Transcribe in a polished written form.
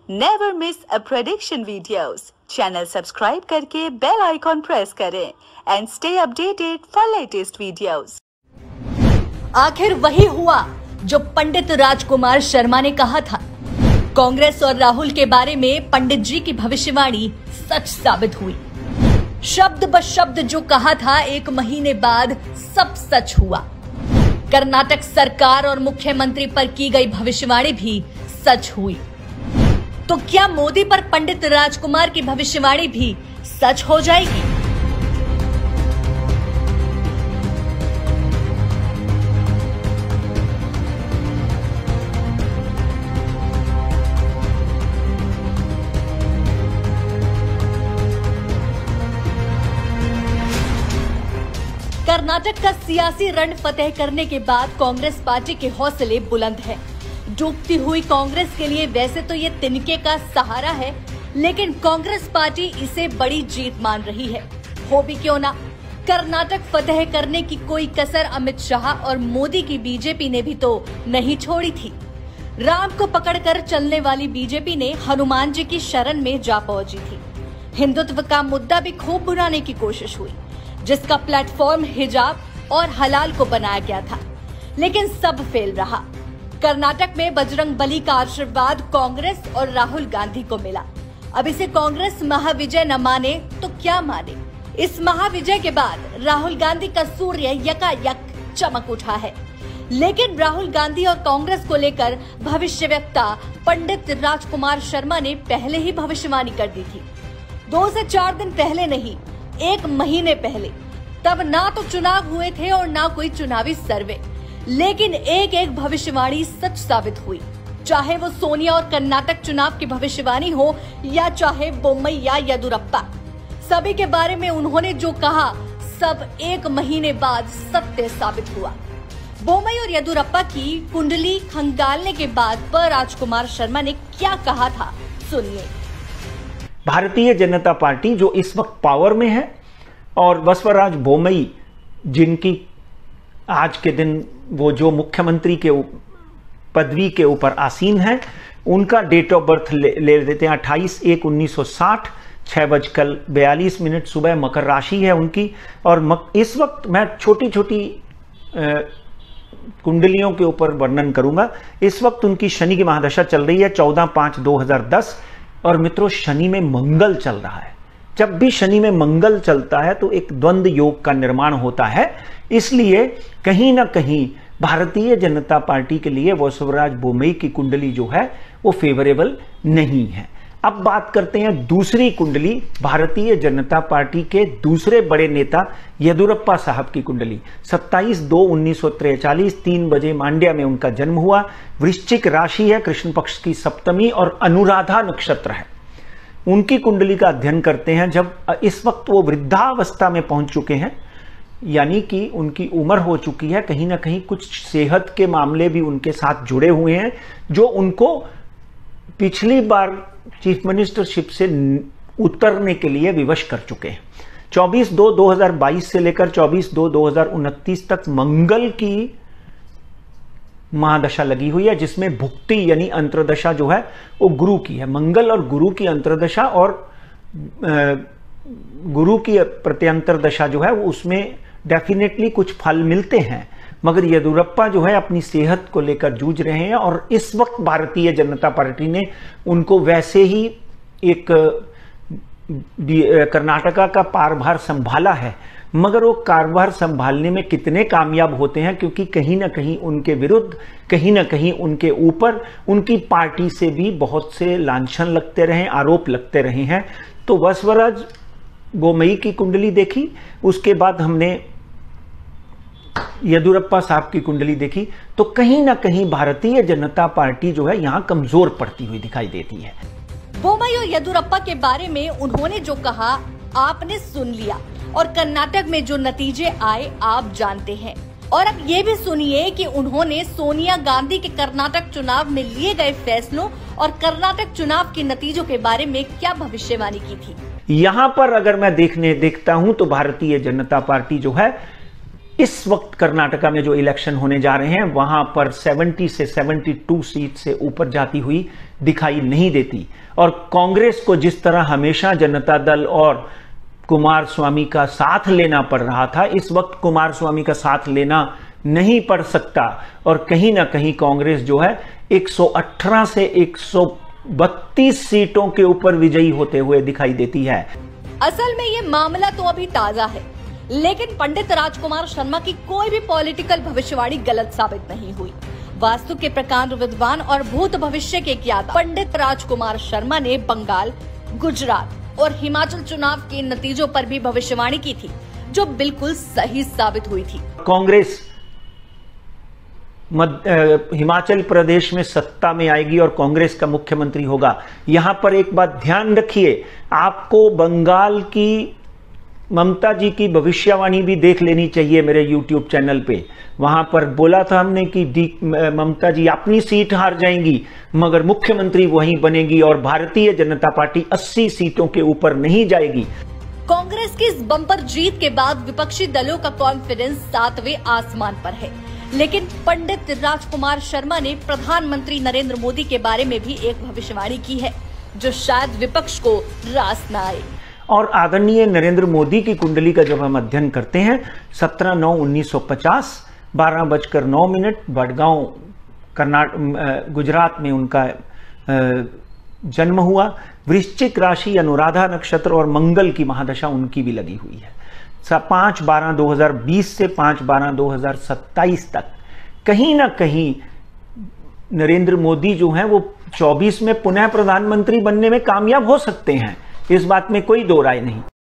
Never miss अ prediction videos. Channel subscribe करके bell icon press करें and stay updated for latest videos. आखिर वही हुआ जो पंडित राजकुमार शर्मा ने कहा था। कांग्रेस और राहुल के बारे में पंडित जी की भविष्यवाणी सच साबित हुई। शब्द ब शब्द जो कहा था, 1 महीने बाद सब सच हुआ। कर्नाटक सरकार और मुख्यमंत्री पर की गई भविष्यवाणी भी सच हुई। तो क्या मोदी पर पंडित राजकुमार की भविष्यवाणी भी सच हो जाएगी? कर्नाटक का सियासी रण फतेह करने के बाद कांग्रेस पार्टी के हौसले बुलंद हैं। डूबती हुई कांग्रेस के लिए वैसे तो ये तिनके का सहारा है, लेकिन कांग्रेस पार्टी इसे बड़ी जीत मान रही है। हो भी क्यों ना, कर्नाटक फतेह करने की कोई कसर अमित शाह और मोदी की बीजेपी ने भी तो नहीं छोड़ी थी। राम को पकड़कर चलने वाली बीजेपी ने हनुमान जी की शरण में जा पहुंची थी। हिंदुत्व का मुद्दा भी खूब बुलाने की कोशिश हुई, जिसका प्लेटफॉर्म हिजाब और हलाल को बनाया गया था, लेकिन सब फेल रहा। कर्नाटक में बजरंग बली का आशीर्वाद कांग्रेस और राहुल गांधी को मिला। अब इसे कांग्रेस महाविजय न माने तो क्या माने। इस महाविजय के बाद राहुल गांधी का सूर्य यकायक चमक उठा है, लेकिन राहुल गांधी और कांग्रेस को लेकर भविष्यवक्ता पंडित राजकुमार शर्मा ने पहले ही भविष्यवाणी कर दी थी। 2 से 4 दिन पहले नहीं, 1 महीने पहले। तब ना तो चुनाव हुए थे और ना कोई चुनावी सर्वे, लेकिन एक भविष्यवाणी सच साबित हुई। चाहे वो सोनिया और कर्नाटक चुनाव की भविष्यवाणी हो या चाहे बोम्मई या येदियुरप्पा, सभी के बारे में उन्होंने जो कहा सब 1 महीने बाद सत्य साबित हुआ। बोम्मई और येदियुरप्पा की कुंडली खंगालने के बाद पर राजकुमार शर्मा ने क्या कहा था, सुनिए। भारतीय जनता पार्टी जो इस वक्त पावर में है और बसवराज बोम्मई जिनकी आज के दिन वो जो मुख्यमंत्री के पदवी के ऊपर आसीन है, उनका डेट ऑफ बर्थ ले देते हैं 28/1/1960, 6:42 सुबह, मकर राशि है उनकी। और इस वक्त मैं छोटी छोटी कुंडलियों के ऊपर वर्णन करूंगा। इस वक्त उनकी शनि की महादशा चल रही है 14/5/2010 और मित्रों शनि में मंगल चल रहा है। जब भी शनि में मंगल चलता है तो एक द्वंद्व योग का निर्माण होता है, इसलिए कहीं ना कहीं भारतीय जनता पार्टी के लिए बसवराज बोम्मई की कुंडली जो है वो फेवरेबल नहीं है। अब बात करते हैं दूसरी कुंडली, भारतीय जनता पार्टी के दूसरे बड़े नेता येदियुरप्पा साहब की कुंडली। 27/2/1943, 3 बजे मांड्या में उनका जन्म हुआ। वृश्चिक राशि है, कृष्ण पक्ष की सप्तमी और अनुराधा नक्षत्र है। उनकी कुंडली का अध्ययन करते हैं जब इस वक्त वो वृद्धावस्था में पहुंच चुके हैं, यानी कि उनकी उम्र हो चुकी है। कहीं ना कहीं कुछ सेहत के मामले भी उनके साथ जुड़े हुए हैं, जो उनको पिछली बार चीफ मिनिस्टरशिप से उतरने के लिए विवश कर चुके हैं। 24/2/2022 से लेकर 24/2/2029 तक मंगल की महादशा लगी हुई है, जिसमें भुक्ति यानी अंतर्दशा जो है वो गुरु की है। मंगल और गुरु की अंतर्दशा और गुरु की प्रत्यंतर दशा जो है वो उसमें डेफिनेटली कुछ फल मिलते हैं, मगर येदियुरप्पा जो है अपनी सेहत को लेकर जूझ रहे हैं और इस वक्त भारतीय जनता पार्टी ने उनको वैसे ही एक कर्नाटका का कार्यभार संभाला है, मगर वो कार्यभार संभालने में कितने कामयाब होते हैं, क्योंकि कहीं ना कहीं उनके विरुद्ध, कहीं ना कहीं उनके ऊपर उनकी पार्टी से भी बहुत से लांछन लगते रहे, आरोप लगते रहे हैं। तो बसवराज बोम्मई की कुंडली देखी, उसके बाद हमने येदियुरप्पा साहब की कुंडली देखी, तो कहीं ना कहीं भारतीय जनता पार्टी जो है यहां कमजोर पड़ती हुई दिखाई देती है। बोम्मई और येदियुरप्पा के बारे में उन्होंने जो कहा आपने सुन लिया, और कर्नाटक में जो नतीजे आए आप जानते हैं। और अब ये भी सुनिए कि उन्होंने सोनिया गांधी के कर्नाटक चुनाव में लिए गए फैसलों और कर्नाटक चुनाव के नतीजों के बारे में क्या भविष्यवाणी की थी। यहां पर अगर मैं देखता हूं तो भारतीय जनता पार्टी जो है इस वक्त कर्नाटका में जो इलेक्शन होने जा रहे हैं वहां पर 70 से 72 सीट से ऊपर जाती हुई दिखाई नहीं देती। और कांग्रेस को जिस तरह हमेशा जनता दल और कुमार स्वामी का साथ लेना पड़ रहा था, इस वक्त कुमार स्वामी का साथ लेना नहीं पड़ सकता। और कहीं ना कहीं कांग्रेस जो है 118 से 132 सीटों के ऊपर विजयी होते हुए दिखाई देती है। असल में ये मामला तो अभी ताजा है, लेकिन पंडित राजकुमार शर्मा की कोई भी पॉलिटिकल भविष्यवाणी गलत साबित नहीं हुई। वास्तु के प्रकांड विद्वान और भूत भविष्य के ज्ञाता पंडित राजकुमार शर्मा ने बंगाल, गुजरात और हिमाचल चुनाव के नतीजों पर भी भविष्यवाणी की थी, जो बिल्कुल सही साबित हुई थी। कांग्रेस हिमाचल प्रदेश में सत्ता में आएगी और कांग्रेस का मुख्यमंत्री होगा। यहां पर एक बात ध्यान रखिए, आपको बंगाल की ममता जी की भविष्यवाणी भी देख लेनी चाहिए मेरे YouTube चैनल पे। वहां पर बोला था हमने कि ममता जी अपनी सीट हार जाएंगी मगर मुख्यमंत्री वहीं बनेगी और भारतीय जनता पार्टी 80 सीटों के ऊपर नहीं जाएगी। कांग्रेस की इस बम्पर जीत के बाद विपक्षी दलों का कॉन्फिडेंस 7वें आसमान पर है, लेकिन पंडित राजकुमार शर्मा ने प्रधानमंत्री नरेंद्र मोदी के बारे में भी एक भविष्यवाणी की है, जो शायद विपक्ष को रास न आए। और आदरणीय नरेंद्र मोदी की कुंडली का जब हम अध्ययन करते हैं 17/9/1950 12:09 बड़गांव गुजरात में उनका जन्म हुआ। वृश्चिक राशि, अनुराधा नक्षत्र और मंगल की महादशा उनकी भी लगी हुई है। 5/12/2020 से 5/12/2027 तक कहीं ना कहीं नरेंद्र मोदी जो हैं वो 24 में पुनः प्रधानमंत्री बनने में कामयाब हो सकते हैं, इस बात में कोई दो राय नहीं।